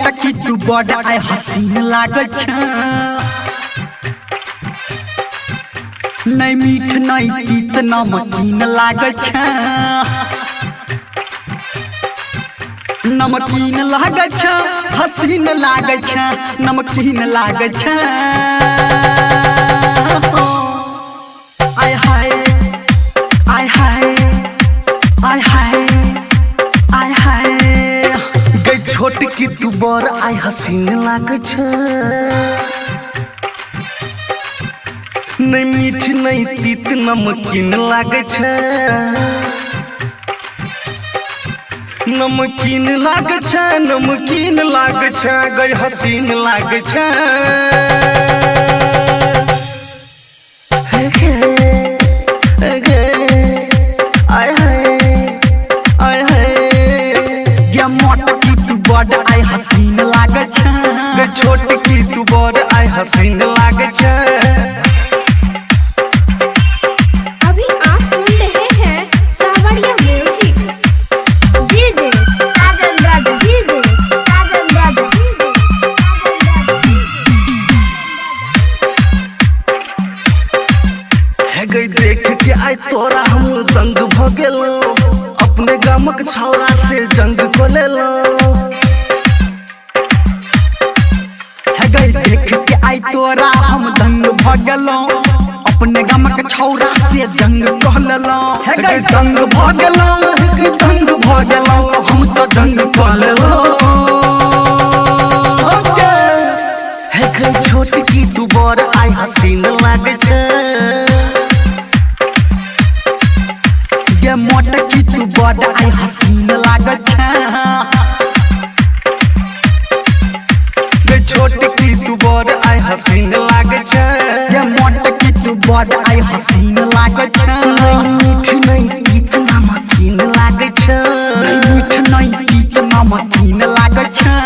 मोटकी तू बड़ आय हसीन लागै छ नहीं मीठ नहीं तीत नमकीन लागै छ नमकीन लागै छ हसीन लागै छ नमकीन लागै छ आय हाय आय हाय आय हाय आय हाय गई छोटकी तू बड़ आय हसीन लागै छ नहीं मीठ नहीं तीत नमकीन लागै छ नमकीन लागै छ नमकीन लागै छ गई हसीन लागै छ मोटकी तू बड़ आय हसीन लागै छ छोटकी तू बड़ आय हसीन लागै छ। अभी आप सुन रहे हैं सावरिया म्यूजिक डीजे है गई देख के आय तोरा हम दंग भ गेलो अपने गामक छौरा से जंग को लेलो है गई देख के आय तोरा हम दंग भ गेलो अपने गामक छौरा से जंग कह लेलो है गई दंग भ गेलो दंग भ गेलो हम तो जंग कह लेलो है गई छोटकी तू बड़ आय हसीन लागै छ मोटकी तू बड़ आय हसीन लागै छ छोटकी तू बड़ आय हसीन लागै छ मोटकी तू बड़ आय हसीन लागै छ मीठ नहीं तीत नमकीन लागै छ मीठ नहीं तीत नमकीन लागै छ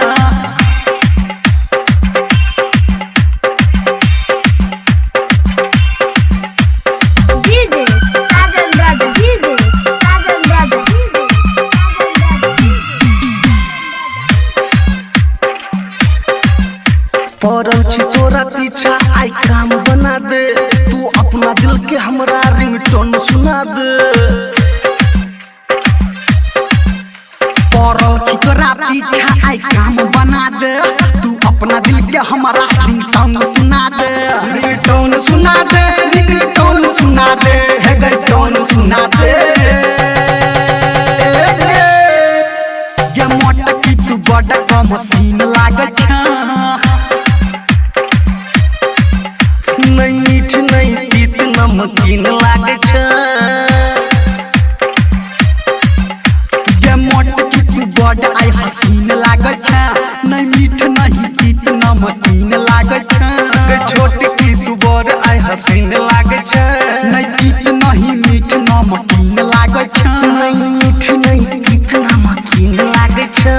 पड़ल छी तोरा पीछा आई काम बना दे तू अपना दिल के हमरा रिंगटोन सुना दे पड़ल छी तोरा पीछा आई काम बना दे तू अपना दिल के हमरा रिंगटोन सुना दे रिंगटोन सुना दे रिंगटोन सुना दे हे रिंगटोन सुना दे ये मोटकी तू बड़ कम हसीन लागै छ नहीं मीठ नहीं तीत नमकीन लागै छ मोटकी तू बड़ आय हसीन लागै छ नहीं मीठ नहीं तीत नमकीन लागै छ छोटकी तू बड़ आय हसीन लागै छ नहीं तीत नहीं मीठ नमकीन लागै छ नहीं मीठ नहीं तीत नमकीन लागै छ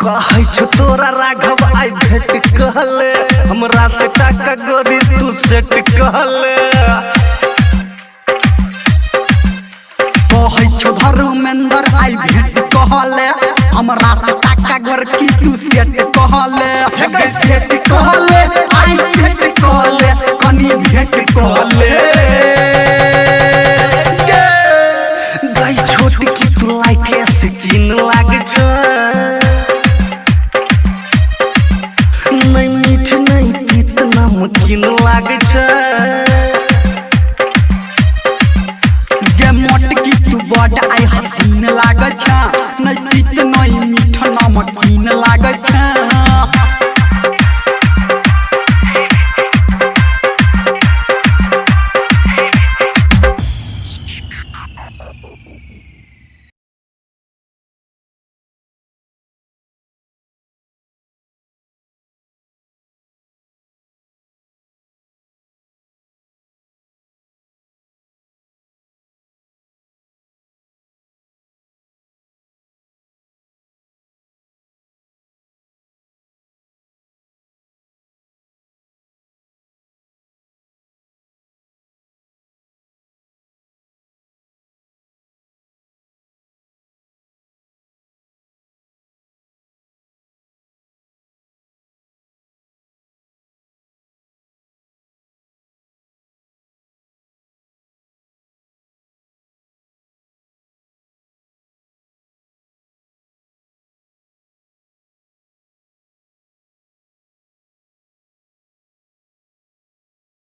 कहै छ तोरा राघव आई भेट कहले हमरा से टाका गोरी तू सेट कहले कहै छ धर्मेंद्र आई भेट कहले हमरा से टाका गोरकी तू सेट कहले हे गई सेट कहले आई सेट कहले कनी भेट कहले गई छोटकी तू लाइटे स्किन लागै छ नहीं मीठ नहीं तीत नमकीन लागै छ।